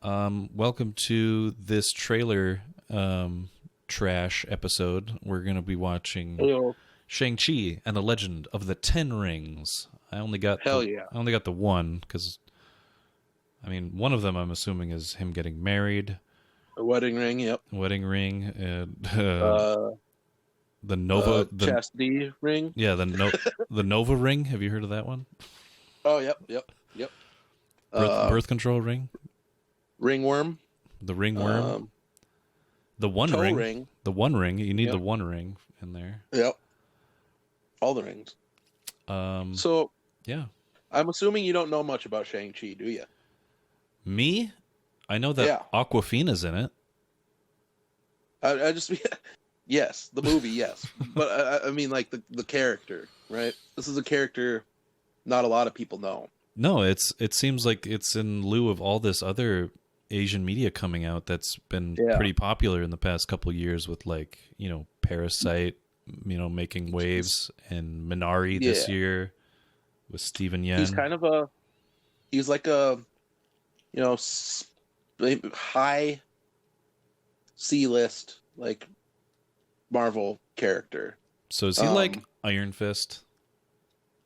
Welcome to this trailer trash episode. We're going to be watching Hello. Shang-Chi and the Legend of the Ten Rings. I only got Hell yeah. the one because, I mean, one of them I'm assuming is him getting married. A wedding ring, yep. Wedding ring. And, the chastity ring. Yeah, the Nova ring. Have you heard of that one? Oh, yep. Birth control ring. Ringworm. The ringworm. The one toe ring. ring. The one ring. You need Yep. the one ring in there. Yep. All the rings. So yeah. I'm assuming you don't know much about Shang-Chi, do you? Me? I know that Aquafina's in it. I just yes, the movie, yes, but I mean like the character, right? This is a character not a lot of people know. No, it seems like it's in lieu of all this other Asian media coming out that's been pretty popular in the past couple of years with, like, you know, Parasite, you know, making waves, and Minari this year with Steven Yeun. He's kind of he's like a, you know, high C-list, like, Marvel character. So is he like Iron Fist?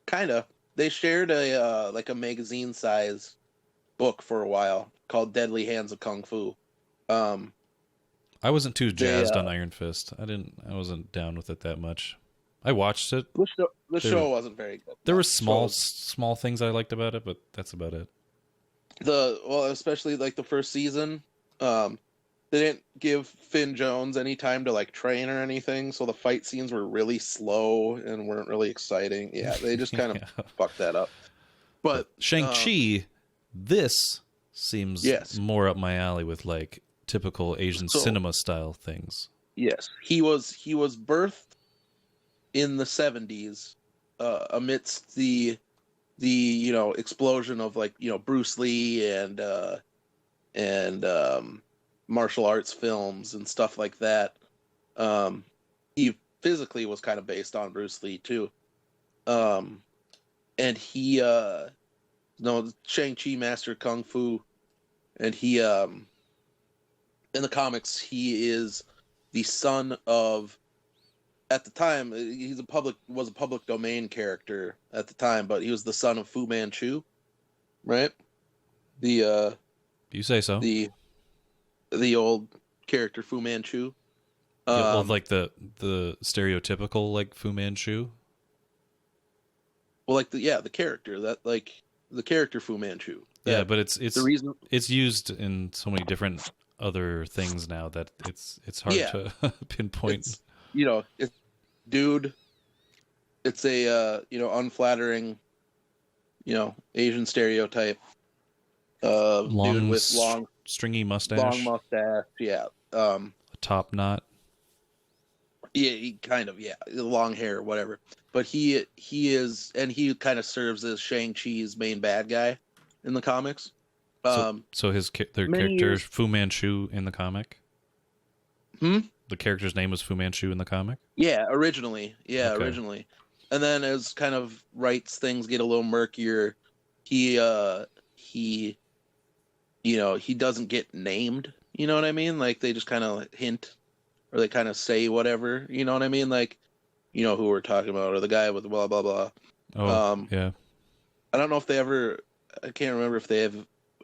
Kind of. They shared a magazine size book for a while called Deadly Hands of Kung Fu. I wasn't too jazzed on Iron Fist. I wasn't down with it that much. I watched it. The show wasn't very good. There were small things I liked about it, but that's about it. Especially like the first season, they didn't give Finn Jones any time to like train or anything, so the fight scenes were really slow and weren't really exciting. Yeah, they just kind of fucked that up. But Shang-Chi, this seems more up my alley with like typical Asian cinema style things. Yes, he was birthed in the 70s amidst the you know, explosion of, like, you know, Bruce Lee and martial arts films and stuff like that. He physically was kind of based on Bruce Lee too. And he Shang-Chi mastered Kung Fu, and he in the comics he is the son of, at the time was a public domain character at the time, but he was the son of Fu Manchu, right? You say so. The old character Fu Manchu. Like the stereotypical like Fu Manchu. Well, like the character that, like, the character Fu Manchu. Yeah, but it's the reason it's used in so many different other things now that it's hard to pinpoint. It's a unflattering, Asian stereotype. Dude with long stringy mustache. Long mustache, yeah. A top knot. Yeah, he kind of, long hair, whatever. But he is, and he kind of serves as Shang-Chi's main bad guy in the comics. So their character Fu Manchu in the comic. The character's name was Fu Manchu in the comic. Yeah, originally. Originally, and then as kind of things get a little murkier, he doesn't get named. You know what I mean? Like, they just kind of hint, or they kind of say whatever. You know what I mean? Like, you know who we're talking about, or the guy with blah blah blah. Oh, yeah. I don't know if they ever. I can't remember if they have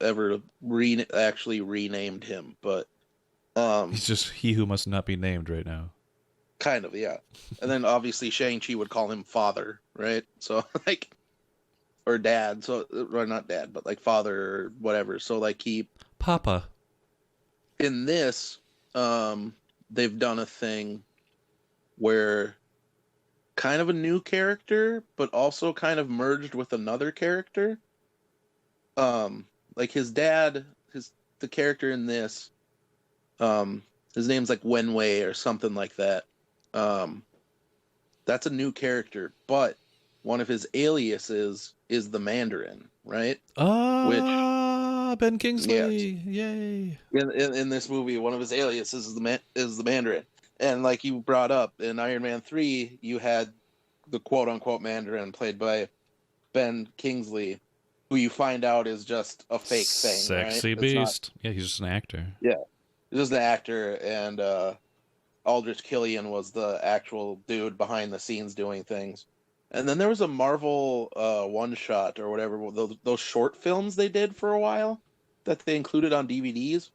ever actually renamed him, but he's just he who must not be named right now. Kind of, yeah. And then obviously Shang-Chi would call him father, right? So like, or dad. So, or not dad, but like father or whatever. So like Papa. In this, they've done a thing where kind of a new character, but also kind of merged with another character. Like his dad, the character in this, his name's like Wenwei or something like that. That's a new character, but one of his aliases is the Mandarin, right? Ben Kingsley, yay! In this movie, one of his aliases is the Mandarin, and like you brought up in Iron Man 3, you had the quote unquote Mandarin played by Ben Kingsley, who you find out is just a fake thing. Sexy right? beast. Yeah, he's just an actor. Yeah, he's just an actor, and Aldrich Killian was the actual dude behind the scenes doing things. And then there was a Marvel one shot or whatever, those short films they did for a while that they included on DVDs.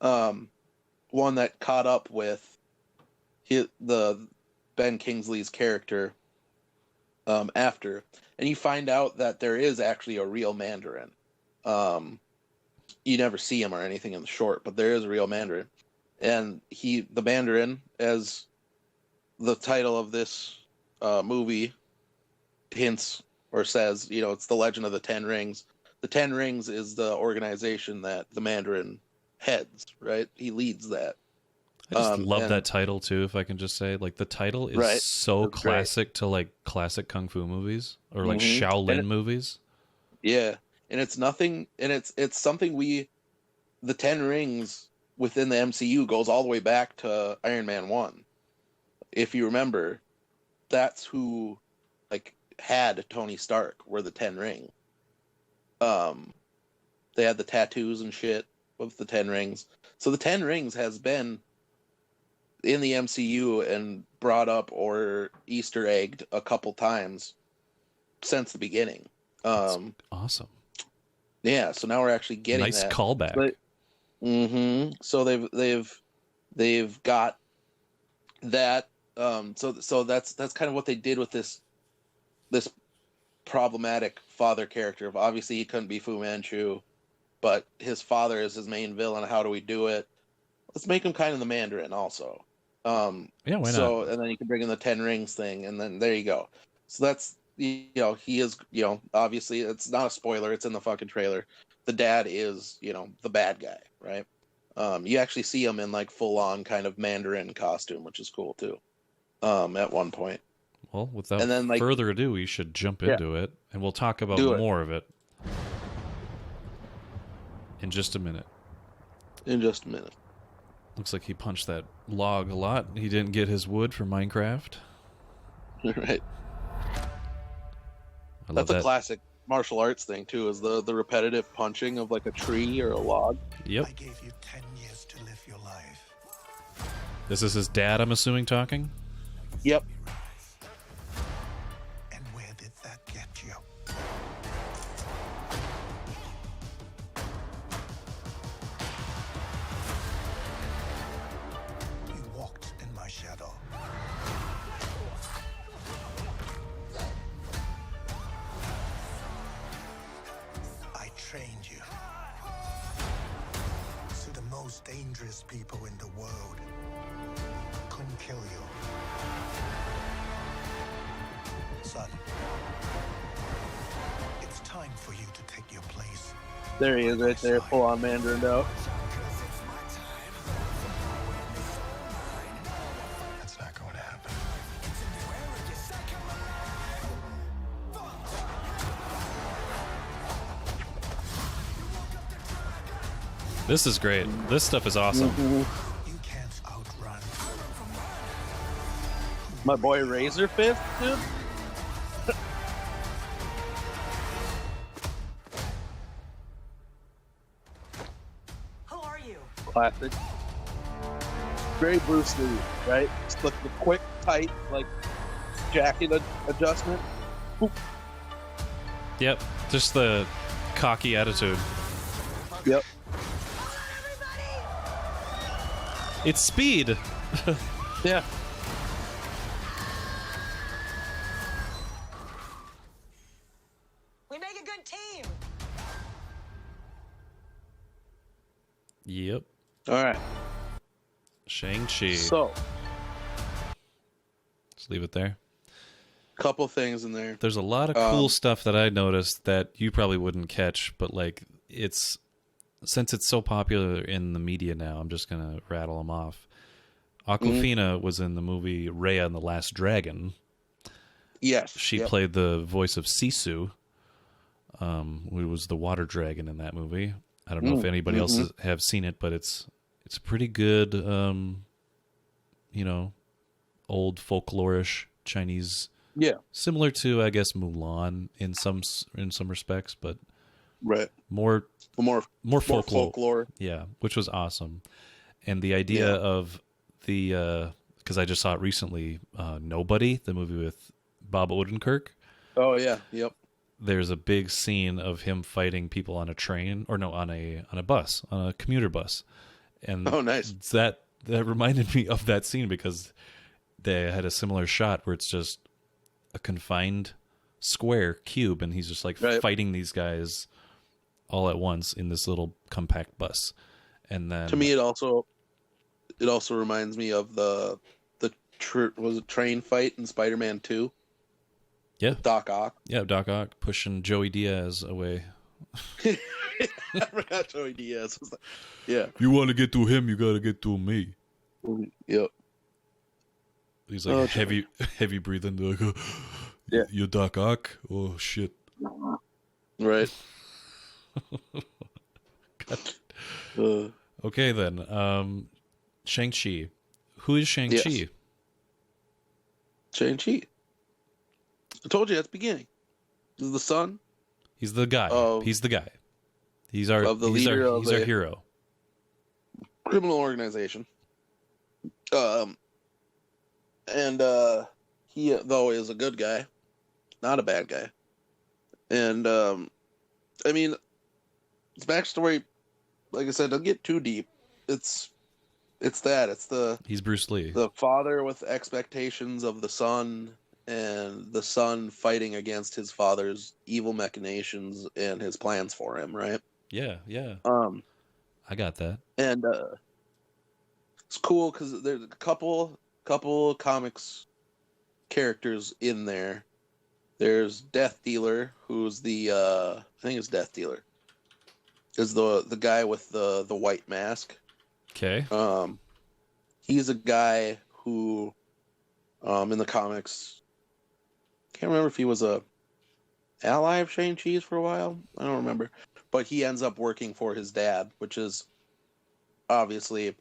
One that caught up with the Ben Kingsley's character after, and you find out that there is actually a real Mandarin. You never see him or anything in the short, but there is a real Mandarin, and the Mandarin, as the title of this movie hints or says, it's the Legend of the Ten Rings. The Ten Rings is the organization that the Mandarin heads, right? He leads that. I just love that title too, if I can just say. Like, the title is so classic to like classic kung fu movies or like Shaolin movies. Yeah. And it's nothing, and it's something the Ten Rings within the MCU goes all the way back to Iron Man 1. If you remember, that's who like had Tony Stark, were the Ten Rings. They had the tattoos and shit with the Ten Rings. So the Ten Rings has been in the MCU and brought up or Easter egged a couple times since the beginning. That's awesome. Yeah, so now we're actually getting nice that. Callback. But, so they've got that. So that's kind of what they did with this problematic father character. Obviously, he couldn't be Fu Manchu, but his father is his main villain. How do we do it? Let's make him kind of the Mandarin also. Yeah, why not? And then you can bring in the Ten Rings thing, and then there you go. So that's, he is, obviously it's not a spoiler. It's in the fucking trailer. The dad is, the bad guy, right? You actually see him in like full on kind of Mandarin costume, which is cool too. At one point. Well, without further ado, we should jump into it, and we'll talk about more of it in just a minute. Looks like he punched that log a lot. He didn't get his wood for Minecraft. Right. That's a classic martial arts thing too, is the repetitive punching of like a tree or a log. Yep. I gave you 10 years to live your life. This is his dad, I'm assuming, talking? Yep. And where did that get you? You walked in my shadow. I trained you. So the most dangerous people in the world couldn't kill you. Son, it's time for you to take your place. There he is right there, full on Mandarin out. That's not going to happen. This is great. This stuff is awesome. You can't outrun. My boy Razor Fist, dude. Who are you? Classic. Very Bruce Lee, right? Just the quick, tight, like jacket adjustment. Boop. Yep. Just the cocky attitude. Yep. It's speed. Yeah. We make a good team. Yep. All right. Shang-Chi. So, Let's leave it there. couple things in there. There's a lot of cool stuff that I noticed that you probably wouldn't catch, but like since it's so popular in the media now, I'm just gonna rattle them off. Awkwafina was in the movie Raya and the Last Dragon. Yes. She played the voice of Sisu, who was the water dragon in that movie. I don't know if anybody else have seen it, but it's a pretty good, old folklorish Chinese Yeah. Similar to, I guess, Mulan in some respects, but Right. more folklore. Yeah, which was awesome. And the idea of the because I just saw it recently, Nobody, the movie with Bob Odenkirk. Oh yeah, yep. There's a big scene of him fighting people on a train, or no, on a bus, on a commuter bus. And oh, nice. That reminded me of that scene because they had a similar shot where it's just a confined square cube, and he's just like fighting these guys all at once in this little compact bus. And then to me, it also reminds me of the was it train fight in Spider-Man 2? Yeah, Doc Ock. Yeah, Doc Ock pushing Joey Diaz away. I forgot Joey Diaz. Yeah. If you want to get to him, you got to get to me. Yep. He's like heavy breathing. Like, yeah. You Doc Ock? Oh shit. Right. Okay then. Shang-Chi. Who is Shang-Chi? Yes. Shang-Chi. I told you at the beginning. He's the son. He's the guy. He's the guy. He's our hero. Criminal organization. And he though is a good guy, not a bad guy. And I mean, his backstory, like I said, doesn't get too deep. It's he's Bruce Lee, the father with expectations of the son, and the son fighting against his father's evil machinations and his plans for him, right? Yeah. I got that. And it's cool because there's a couple comics characters in there. There's Death Dealer, who's the I think it's Death Dealer, is the guy with the white mask. Okay. He's a guy who, in the comics, can't remember if he was a ally of Shang-Chi's for a while. I don't remember, but he ends up working for his dad, which is obviously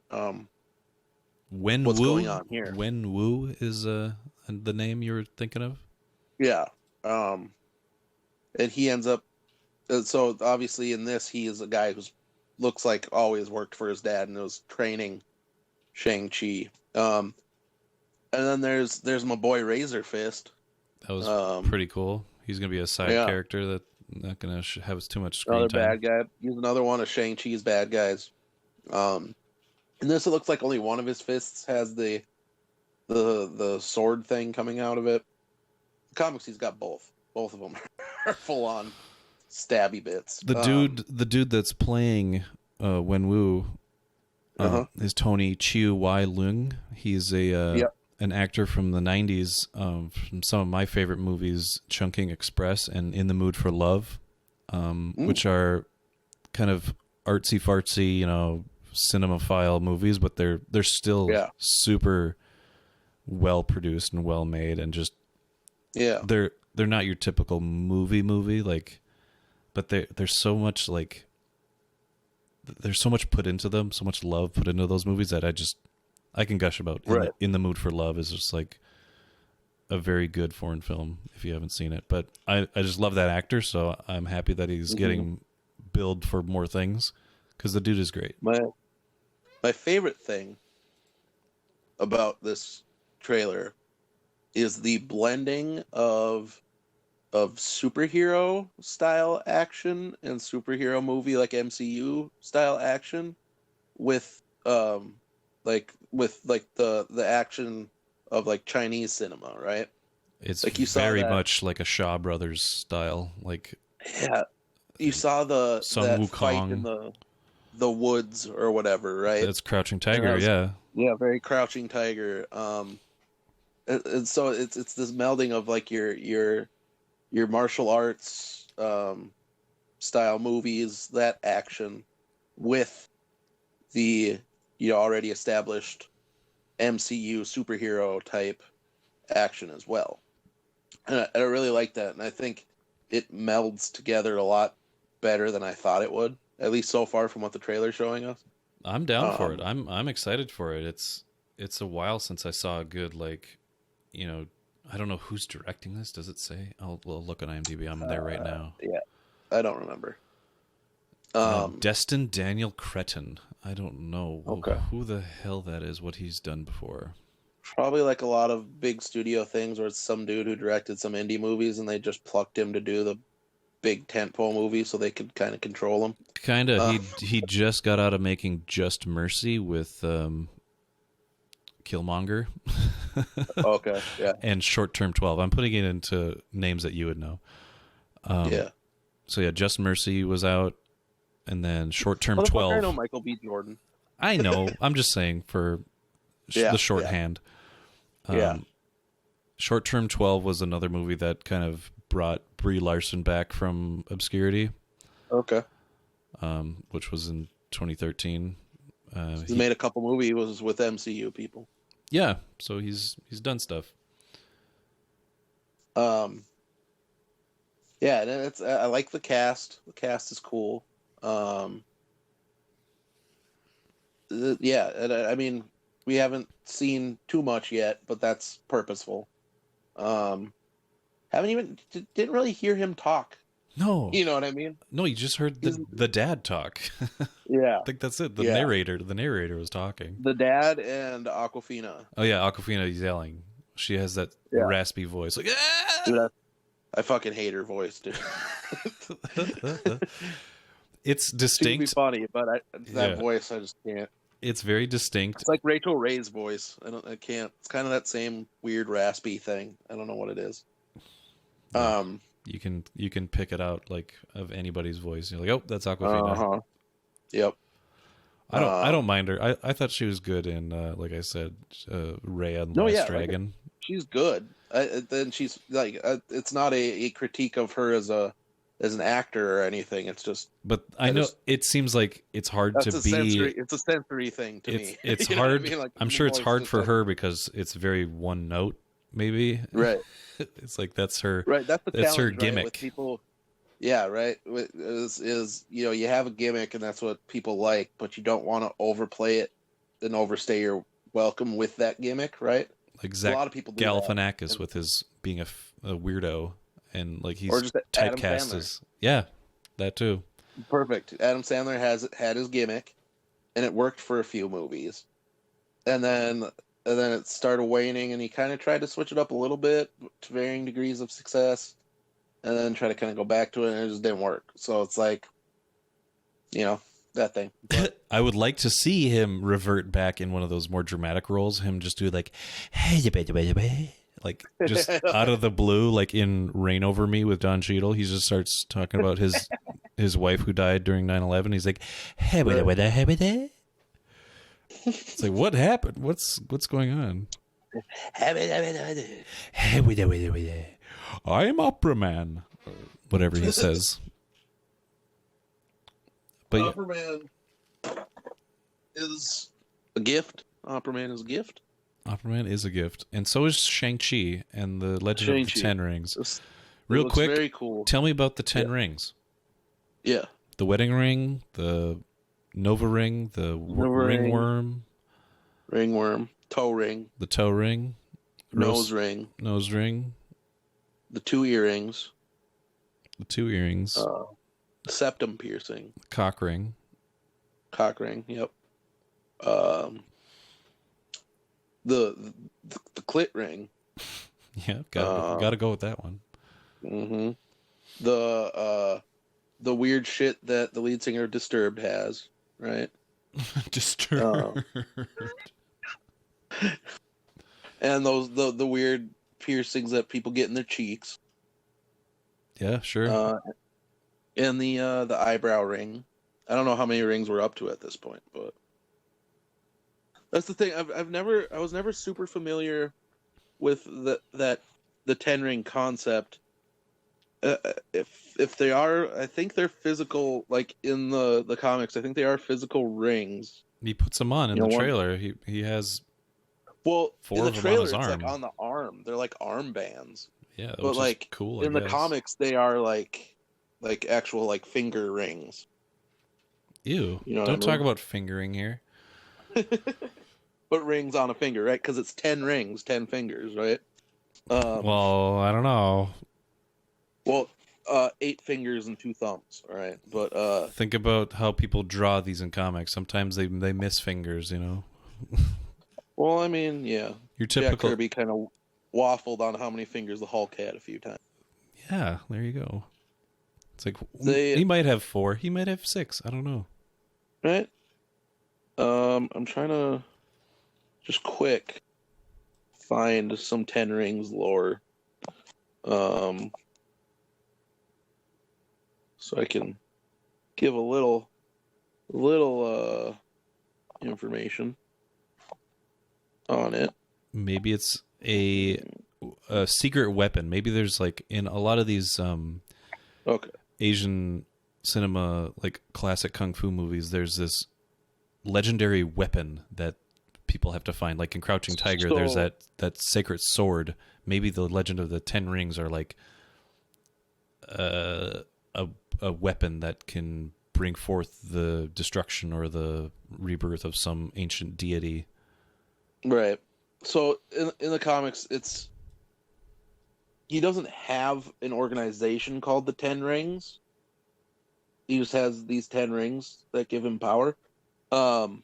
what's going on here. Wen Wu is the name you were thinking of. Yeah. And he ends up. So obviously in this, he is a guy who's looks like always worked for his dad and was training Shang-Chi. And then there's my boy Razor Fist. That was pretty cool. He's gonna be a side character that not gonna have too much screen time. Another bad guy. He's another one of Shang-Chi's bad guys. In this, it looks like only one of his fists has the sword thing coming out of it. The comics, he's got both. Both of them are full on stabby bits. The dude that's playing Wen Wu is Tony Chiu Wai Lung. He's an actor from the 90s, from some of my favorite movies, Chungking Express and In the Mood for Love, which are kind of artsy fartsy, cinemaphile movies, but they're still super well produced and well made, and just they're not your typical movie like, but there's so much there's so much put into them, so much love put into those movies that I can gush about. In the Mood for Love is just like a very good foreign film if you haven't seen it, but I just love that actor, so I'm happy that he's getting billed for more things because the dude is great. My favorite thing about this trailer is the blending of superhero style action and superhero movie like MCU style action with the action of like Chinese cinema, right? It's like you saw very much like a Shaw Brothers style, like you saw that Sun fight Wukong in the woods or whatever, right? That's Crouching Tiger, yeah, very Crouching Tiger. And so it's this melding of like your martial arts style movies, that action, with the already established MCU superhero type action as well. And I really like that, and I think it melds together a lot better than I thought it would, at least so far from what the trailer's showing us. I'm down for it. I'm excited for it. It's a while since I saw a good I don't know who's directing this. Does it say? I'll look on IMDb. I'm there right now. Yeah, I don't remember. Destin Daniel Cretton. I don't know Okay. who the hell that is, what he's done before. Probably like a lot of big studio things where it's some dude who directed some indie movies and they just plucked him to do the big tentpole movie so they could kind of control him. Kind of. He just got out of making Just Mercy with Killmonger. Okay, yeah. And Short Term 12. I'm putting it into names that you would know. Yeah. So yeah, Just Mercy was out, and then Short Term 12. I know Michael B. Jordan. I know. I'm just saying for the shorthand. Yeah. Short Term 12 was another movie that kind of brought Brie Larson back from obscurity. Okay. Which was in 2013. He made a couple movies with MCU people. Yeah, so he's done stuff. Yeah, and I like the cast. The cast is cool. Yeah, and I mean, we haven't seen too much yet, but that's purposeful. Didn't really hear him talk. No, You know what I mean? no, you just heard the dad talk. Yeah, I think that's it. The narrator was talking. the dad and Aquafina. Oh yeah, Aquafina is yelling. She has that raspy voice, like ah! Dude, I fucking hate her voice, dude. It's She can be distinct. funny, but that voice, I just can't. It's very distinct. It's like Rachel Ray's voice. I can't. It's kind of that same weird raspy thing. I don't know what it is. You can pick it out like of anybody's voice. You're like, oh, that's Aquafina. Yep. I don't mind her. I thought she was good in like I said, Raya and the Last Dragon. Like, she's good. Then she's like, it's not a critique of her as an actor or anything. It's just. But I know it seems like it's hard to be. It's a sensory thing to me. It's You know hard. what I mean? Like, I'm sure it's hard for like, her because it's very one note. Maybe. Right. It's like that's her. Right. That's the that's challenge, her right, gimmick. with people. Yeah. Right. Is you have a gimmick and that's what people like, but you don't want to overplay it and overstay your welcome with that gimmick, right? Like Zach a lot of people do Galifianakis with his being a weirdo and like he's or just Adam typecast Sandler. as that too. Perfect. Adam Sandler had his gimmick, and it worked for a few movies, and then it started waning, and he kind of tried to switch it up a little bit to varying degrees of success, and then try to kind of go back to it, and it just didn't work. So it's like, that thing. But, I would like to see him revert back in one of those more dramatic roles. Him just do like, hey, like just out of the blue, like in Reign Over Me with Don Cheadle. He just starts talking about his wife who died during 9/11. He's like, hey, it's like, what happened? What's going on? I'm Opera Man. Whatever he says. But Opera Man is a gift. Opera Man is a gift. Opera Man is a gift, and so is Shang-Chi and the Legend of the Shang-Chi. Ten Rings. It Real looks quick, very cool. tell me about the 10 rings. Yeah. The wedding ring, the Nova ring, the ringworm, toe ring, the toe ring, nose ring, the two earrings, the two earrings, septum piercing, cock ring, yep. The clit ring. Yeah, gotta go with that one. Mm-hmm. The weird shit that the lead singer of Disturbed has, right? Disturbed. And the weird piercings that people get in their cheeks. Yeah, sure. And the eyebrow ring. I don't know how many rings we're up to at this point, but that's the thing. I was never super familiar with the 10 ring concept. If they are, I think they're physical. Like in the comics, I think they are physical rings. He puts them on in the trailer. He has. Well, four in the of them trailer, on his it's arm. like on the arm. They're like armbands. Yeah, but like cool. In the comics, they are like actual like finger rings. Ew! You know Don't talk about fingering here. But rings on a finger, right? Because it's 10 rings, 10 fingers, right? Well, I don't know. Well, 8 fingers and 2 thumbs. All right, but think about how people draw these in comics. Sometimes they miss fingers, you know. Well, I mean, yeah. Your typical Jack Kirby kind of waffled on how many fingers the Hulk had a few times. Yeah, there you go. It's like They, he might have 4, he might have 6. I don't know. Right? I'm trying to just quick find some Ten Rings lore. So I can give a little information on it. Maybe it's a secret weapon. Maybe there's like in a lot of these Asian cinema, like classic kung fu movies, there's this legendary weapon that people have to find. Like in Crouching Tiger, there's that sacred sword. Maybe the Legend of the Ten Rings are like a weapon that can bring forth the destruction or the rebirth of some ancient deity. Right. So in the comics, he doesn't have an organization called the Ten Rings. He just has these 10 rings that give him power. And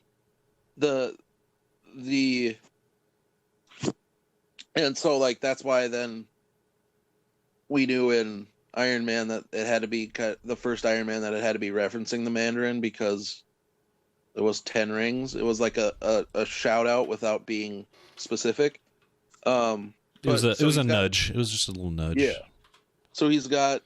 so like that's why then we knew in Iron Man that it had to be the first Iron Man that it had to be referencing the Mandarin because there was 10 rings. It was like a shout out without being specific. It was a nudge. It was just a little nudge. Yeah. So he's got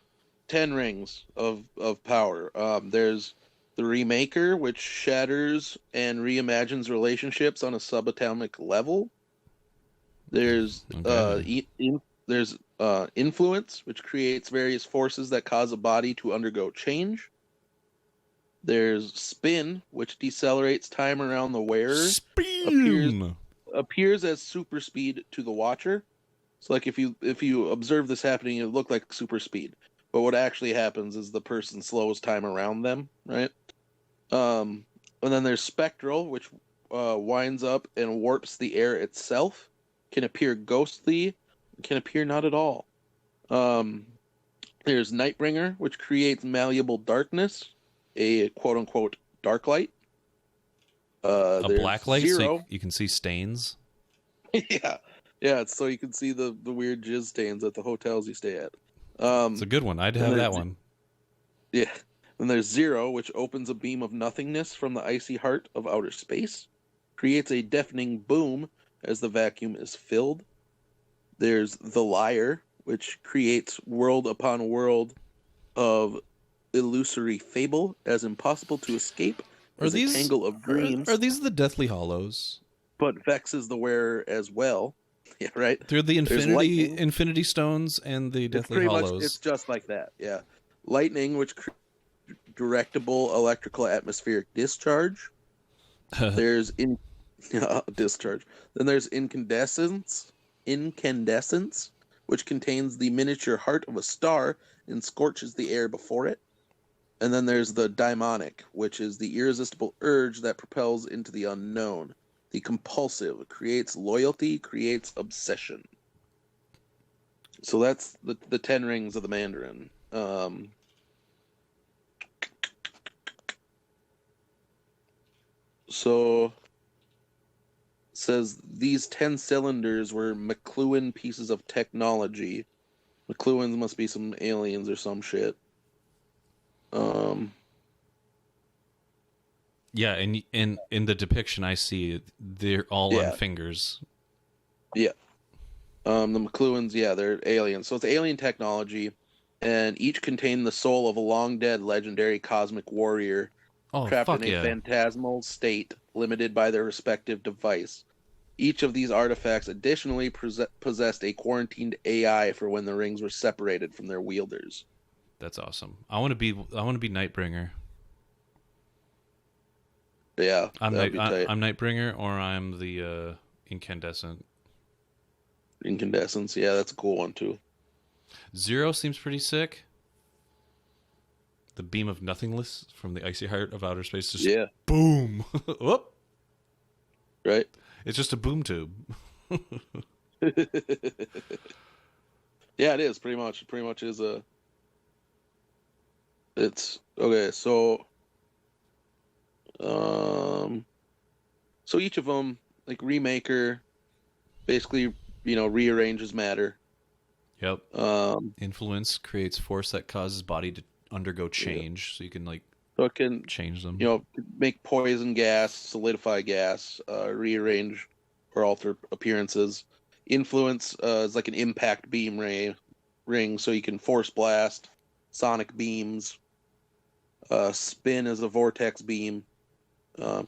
10 rings of power. There's the Remaker, which shatters and reimagines relationships on a subatomic level. There's Influence, which creates various forces that cause a body to undergo change. There's Spin, which decelerates time around the wearer. Spin appears as super speed to the watcher. So like if you observe this happening, it look like super speed. But what actually happens is the person slows time around them, right? And then there's Spectral, which winds up and warps the air itself. Can appear ghostly, can appear not at all. There's Nightbringer, which creates malleable darkness, a quote-unquote dark light. A black light, Zero. So you can see stains? Yeah, it's so you can see the weird jizz stains at the hotels you stay at. It's a good one. I'd have that one. Yeah. Then there's Zero, which opens a beam of nothingness from the icy heart of outer space. Creates a deafening boom as the vacuum is filled. There's the Liar, which creates world upon world of illusory fable as impossible to escape as a tangle of dreams. Are these the Deathly Hallows? But vexes the wearer as well. Yeah, right? They're the Infinity Stones and the Deathly Hallows. It's just like that, yeah. Lightning, which directable electrical atmospheric discharge. There's discharge. Then there's incandescence, which contains the miniature heart of a star and scorches the air before it. And then there's the daimonic, which is the irresistible urge that propels into the unknown. The compulsive creates loyalty, creates obsession. So that's the 10 rings of the Mandarin. So it says these 10 cylinders were McLuhan pieces of technology. McLuhan's must be some aliens or some shit. Yeah, and in the depiction I see, they're all on fingers. Yeah. The McLuhans, they're aliens. So it's alien technology, and each contain the soul of a long-dead legendary cosmic warrior trapped in a phantasmal state, limited by their respective device. Each of these artifacts additionally possessed a quarantined AI for when the rings were separated from their wielders. That's awesome. I want to be Nightbringer. Yeah, I'm Nightbringer, or I'm the Incandescent. Incandescence, yeah, that's a cool one too. Zero seems pretty sick. The beam of nothingness from the icy heart of outer space, just boom. Whoop. Right. It's just a boom tube. Yeah, it is pretty much. It pretty much is a. It's okay. So each of them, like Remaker, basically, rearranges matter. Yep. Influence creates force that causes body to undergo change, so you can so it can change them. Make poison gas, solidify gas, rearrange or alter appearances. Influence is like an impact beam ring, so you can force blast, sonic beams. Spin is a vortex beam,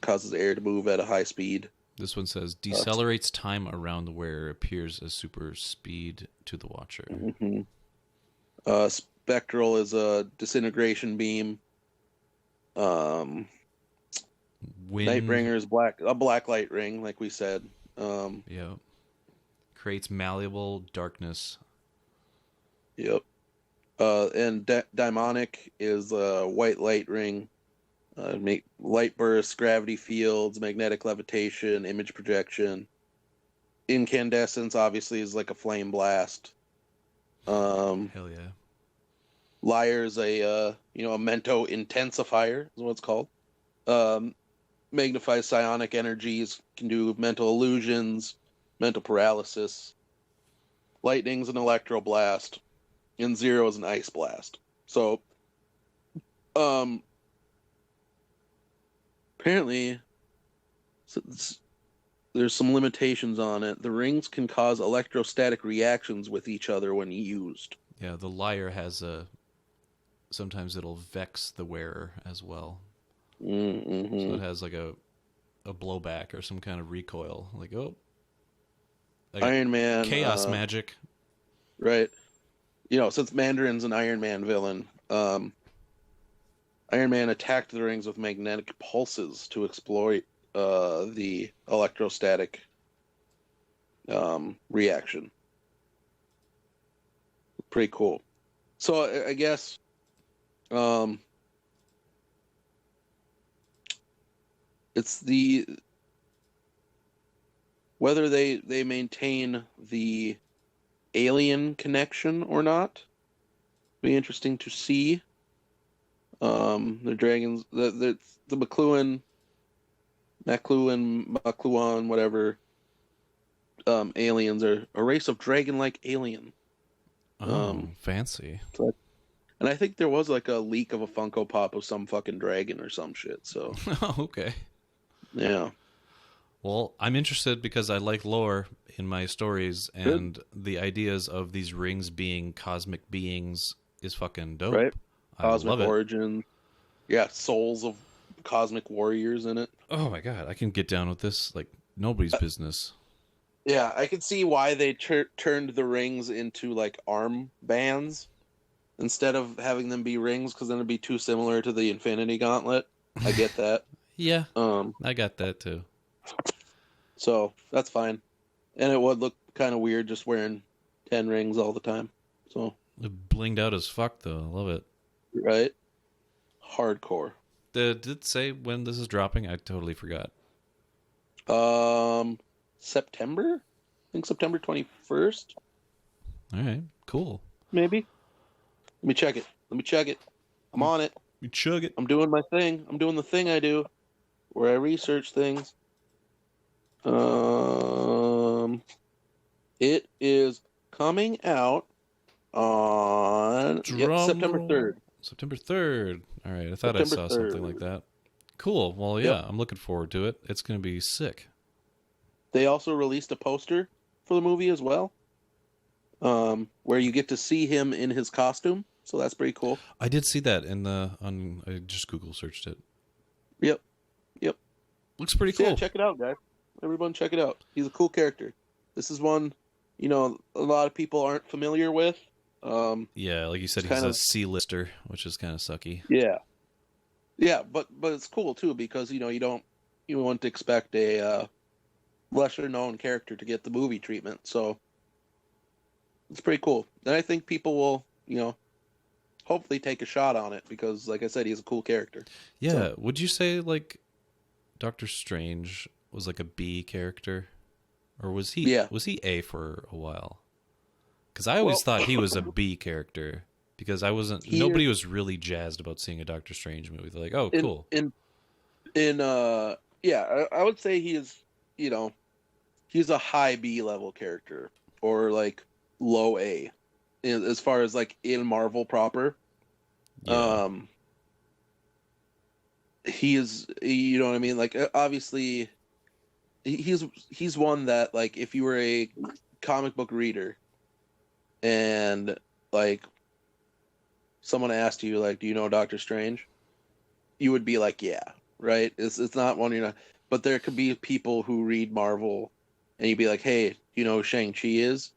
causes air to move at a high speed. This one says decelerates time around the wearer, appears as super speed to the watcher. Mm-hmm. Spectral is a disintegration beam. Nightbringer is a black light ring, like we said. Yeah. Creates malleable darkness. Yep. And Daimonic is a white light ring. Make light bursts, gravity fields, magnetic levitation, image projection. Incandescence obviously is like a flame blast. Hell yeah. Liar is a mento intensifier is what it's called. Magnifies psionic energies, can do mental illusions, mental paralysis. Lightning's an electro blast, and Zero is an ice blast. So, apparently, there's some limitations on it. The rings can cause electrostatic reactions with each other when used. Yeah, the Liar has sometimes it'll vex the wearer as well. Mm-hmm. So it has like a blowback or some kind of recoil. Like, Iron Man. Chaos magic. Right. Since Mandarin's an Iron Man villain, Iron Man attacked the rings with magnetic pulses to exploit the electrostatic reaction. Pretty cool. So I guess it's whether they maintain the alien connection or not. Be interesting to see. The dragons, the McLuhan, whatever. Aliens are a race of dragon-like alien. Fancy. And I think there was like a leak of a Funko Pop of some fucking dragon or some shit. So. Oh, okay. Yeah. Well, I'm interested because I like lore in my stories, and the ideas of these rings being cosmic beings is fucking dope. Right. Cosmic I love origin. It. Yeah, souls of cosmic warriors in it. Oh my god, I can get down with this like nobody's business. Yeah, I can see why they turned the rings into like arm bands instead of having them be rings, because then it'd be too similar to the Infinity Gauntlet. I get that. Yeah. I got that too. So that's fine, and it would look kind of weird just wearing 10 rings all the time. So it blinged out as fuck though. I love it. Right. Hardcore. Did it say when this is dropping? I totally forgot. September? I think September 21st. All right, cool. Maybe. Let me check it. I'm on it. You chug it. I'm doing my thing. I'm doing the thing I do, where I research things. It is coming out on September 3rd. September 3rd. All right, I thought I saw something like that. Cool. Well, yeah, I'm looking forward to it. It's going to be sick. They also released a poster for the movie as well, where you get to see him in his costume. So that's pretty cool. I did see that I just Google searched it. Yep. Looks pretty cool. Yeah, check it out, guys. Everyone check it out. He's a cool character. This is one, a lot of people aren't familiar with. Yeah, like you said, he's a C-lister, which is kind of sucky. Yeah, but it's cool too, because you wouldn't expect a lesser known character to get the movie treatment. So it's pretty cool. And I think people will, hopefully take a shot on it, because like I said, he's a cool character. Yeah. So, would you say like Doctor Strange was like a B character? Or was he? Yeah. Was he A for a while? Because I always thought he was a B character. Because nobody was really jazzed about seeing a Doctor Strange movie. They're like, oh, cool. I would say he is, he's a high B level character or like low A, as far as like in Marvel proper. Yeah. He is, you know what I mean? Like, obviously, he's one that, like, if you were a comic book reader and like someone asked you, like, do you know Doctor Strange? You would be like, yeah, right? It's not one you're not. But there could be people who read Marvel and you'd be like, hey, do you know who Shang-Chi is?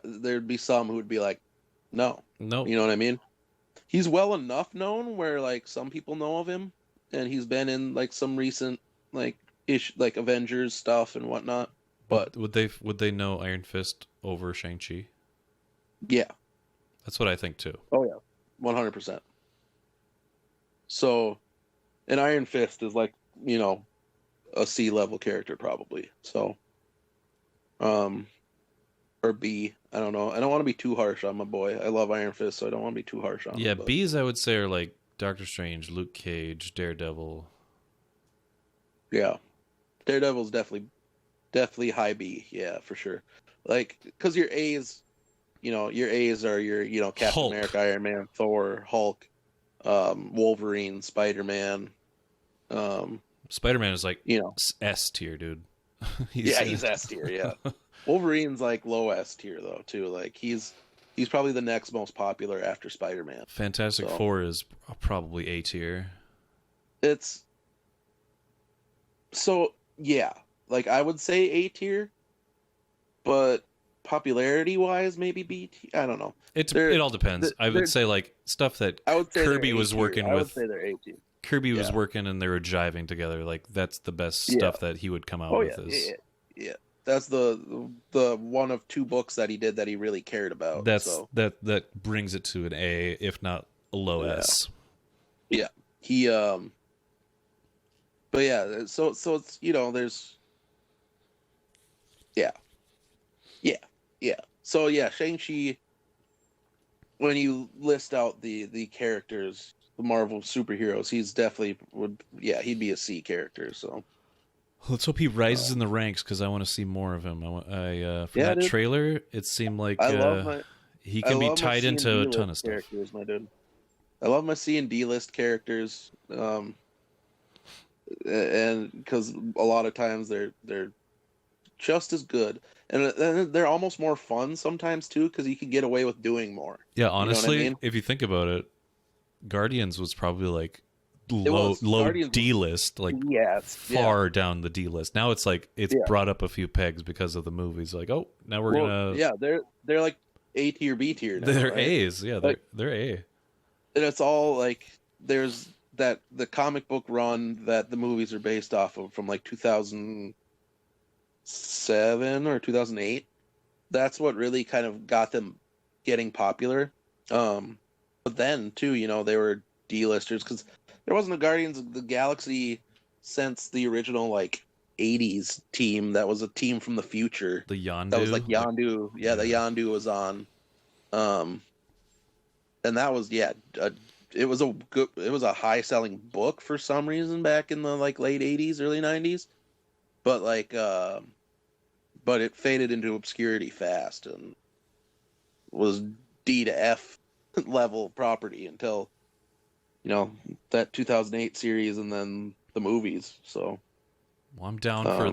There'd be some who would be like, no. Nope. You know what I mean? He's well enough known where, like, some people know of him, and he's been in, like, some recent, like, like Avengers stuff and whatnot. But would they know Iron Fist over Shang-Chi? Yeah. That's what I think too. Oh yeah. 100%. So, an Iron Fist is like, a C level character probably. So, or B. I don't know. I don't want to be too harsh on my boy. I love Iron Fist, so I don't want to be too harsh on him. Yeah, B's I would say are like Doctor Strange, Luke Cage, Daredevil. Yeah, Daredevil's definitely high B. Yeah, for sure. Like, because your A's, your A's are your, Captain Hulk. America, Iron Man, Thor, Hulk, Wolverine, Spider-Man. Spider-Man is like, you know, S tier, dude. he's S tier. Yeah, Wolverine's like low S tier though too. Like he's probably the next most popular after Spider-Man. Fantastic Four is probably A tier. It's yeah, like I would say A tier, but popularity wise maybe B tier. I don't know. It all depends. I would say like stuff that Kirby was working with. I would say they're A tier. Kirby was working and they were jiving together. Like that's the best stuff that he would come out with. Yeah. That's the one of two books that he did that he really cared about. That brings it to an A, if not a low S. Yeah. He but yeah, so it's there's yeah. So yeah, Shang-Chi, when you list out the characters, the Marvel superheroes, he's definitely he'd be a C character. So let's hope he rises in the ranks because I want to see more of him. That trailer, it seemed like he can be tied into a ton of stuff. My dude, I love my C and D list characters, and because a lot of times they're just as good, and they're almost more fun sometimes too because you can get away with doing more. Yeah, honestly, if you think about it. Guardians was probably like low D list, like far down the D list. Now it's like brought up a few pegs because of the movies. Like, oh, now we're gonna they're like A tier, B tier. Now, they're right? A's, yeah, they're A. And it's all like there's the comic book run that the movies are based off of from like 2007 or 2008. That's what really kind of got them getting popular. But then, too, they were D-listers because there wasn't a Guardians of the Galaxy since the original, like, 80s team that was a team from the future. The Yondu? That was, like, Yondu. Yeah, the Yondu was on. And that was, it was a high-selling book for some reason back in the, like, late 80s, early 90s. But, like, but it faded into obscurity fast and was D to F level property until that 2008 series and then the movies. So I'm down for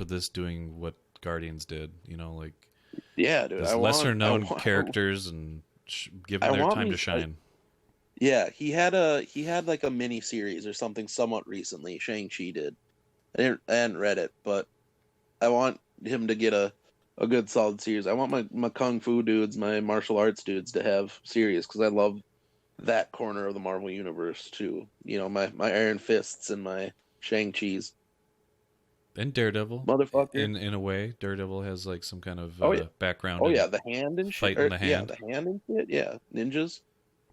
this doing what Guardians did, like dude, lesser known characters and give them their time to shine. He had like a mini series or something somewhat recently. Shang-Chi did. I hadn't read it, but I want him to get a good solid series. I want my kung fu dudes, my martial arts dudes to have series because I love that corner of the Marvel universe too. My Iron Fists and my Shang-Chi's. And Daredevil, motherfucker. In a way, Daredevil has like some kind of background. Oh yeah, the hand and shit. Fighting the hand. Yeah, the hand and shit. Yeah, ninjas.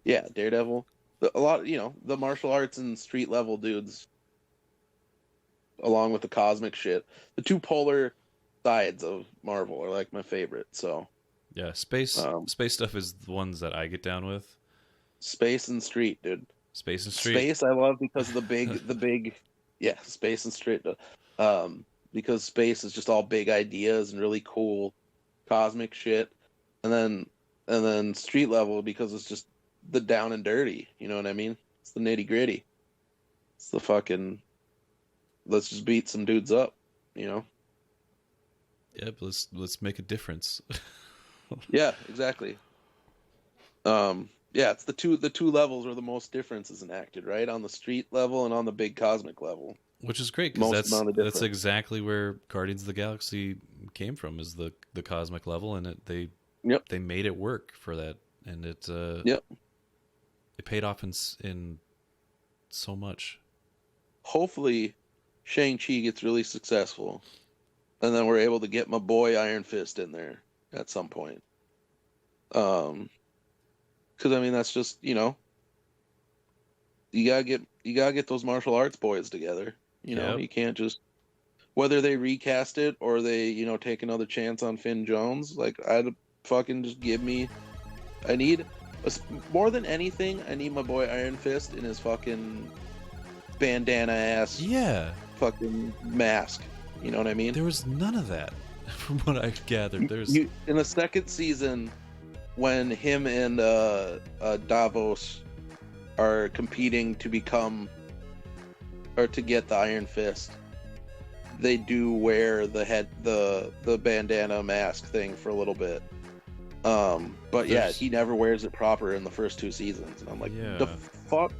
Yeah, Daredevil. A lot, the martial arts and street level dudes, along with the cosmic shit. The two polar sides of Marvel are like my favorite. So yeah, space stuff is the ones that I get down with. Space and Street, dude. Space and Street. Space I love because of the big yeah, Space and Street. Because space is just all big ideas and really cool cosmic shit. And then Street Level because it's just the down and dirty, you know what I mean? It's the nitty-gritty. It's the fucking let's just beat some dudes up, you know? Yep, let's make a difference. Yeah, exactly. Yeah, it's the two levels where the most difference is enacted, right? On the street level and on the big cosmic level. Which is great because that's exactly where Guardians of the Galaxy came from, is the cosmic level, and they made it work for that, and it paid off in so much. Hopefully, Shang-Chi gets really successful, and then we're able to get my boy Iron Fist in there at some point. Because I mean that's just, you know, you gotta get those martial arts boys together. You know, you can't just, whether they recast it or they, you know, take another chance on Finn Jones. Like, I'd fucking just I need, more than anything, I need my boy Iron Fist in his fucking bandana ass. Yeah. Fucking mask. You know what I mean? There was none of that, from what I gathered. In the second season, when him and Davos are competing to become, or to get the Iron Fist, they do wear the bandana mask thing for a little bit. But yeah, he never wears it proper in the first 2 seasons, and I'm like, the fuck?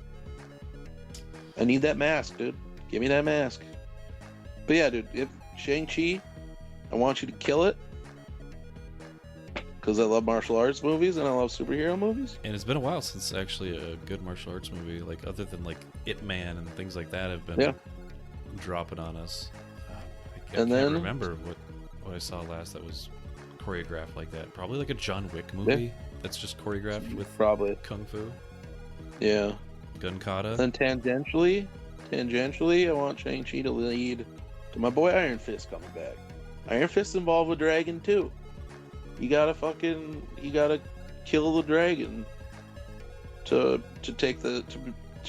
I need that mask, dude. Give me that mask. But yeah, dude, if Shang-Chi, I want you to kill it, because I love martial arts movies and I love superhero movies. And it's been a while since actually a good martial arts movie, like other than like Ip Man and things like that, have been dropping on us. I can't remember what I saw last that was choreographed like that. Probably like a John Wick movie that's just choreographed with kung fu. Yeah. Gun kata. Then tangentially, I want Shang-Chi to lead to my boy Iron Fist coming back. Iron Fist involved with Dragon too. You gotta kill the dragon to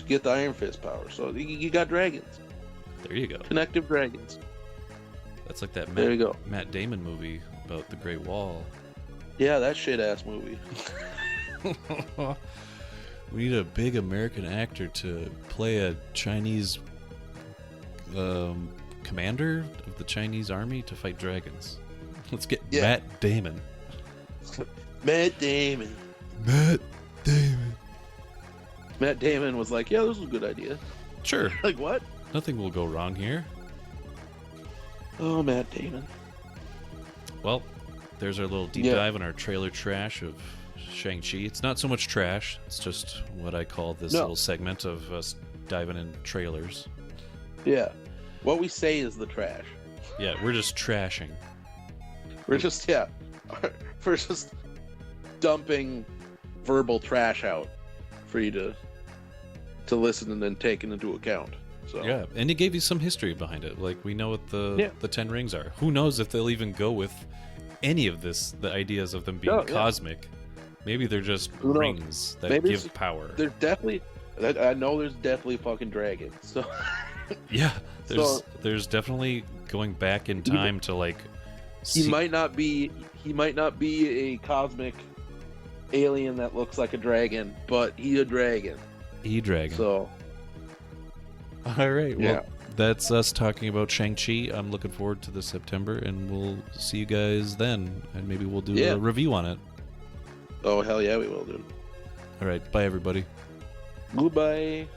get the Iron Fist power. So you got dragons. There you go. Connective dragons. That's like that Matt Damon movie about the Great Wall. Yeah, that shit ass movie. We need a big American actor to play a Chinese commander of the Chinese army to fight dragons. Let's get Matt Damon. Matt Damon was like, yeah, this is a good idea. Sure. Like, what? Nothing will go wrong here. Oh, Matt Damon. Well, there's our little deep dive on our trailer trash of Shang-Chi. It's not so much trash. It's just what I call this little segment of us diving in trailers. Yeah. What we say is the trash. Yeah, we're just trashing. We're just dumping verbal trash out for you to listen and then take it into account. So yeah, and it gave you some history behind it. Like, we know what the 10 rings are. Who knows if they'll even go with any of this, the ideas of them being cosmic. Maybe they're just rings that give power. There's definitely, I know there's definitely fucking dragons. So yeah, there's definitely going back in time to like. He might not be a cosmic alien that looks like a dragon, but he's a dragon. So all right, well, that's us talking about Shang-Chi. I'm looking forward to this September, and we'll see you guys then, and maybe we'll do a review on it. Oh, hell yeah, we will, dude. All right, bye, everybody. Goodbye.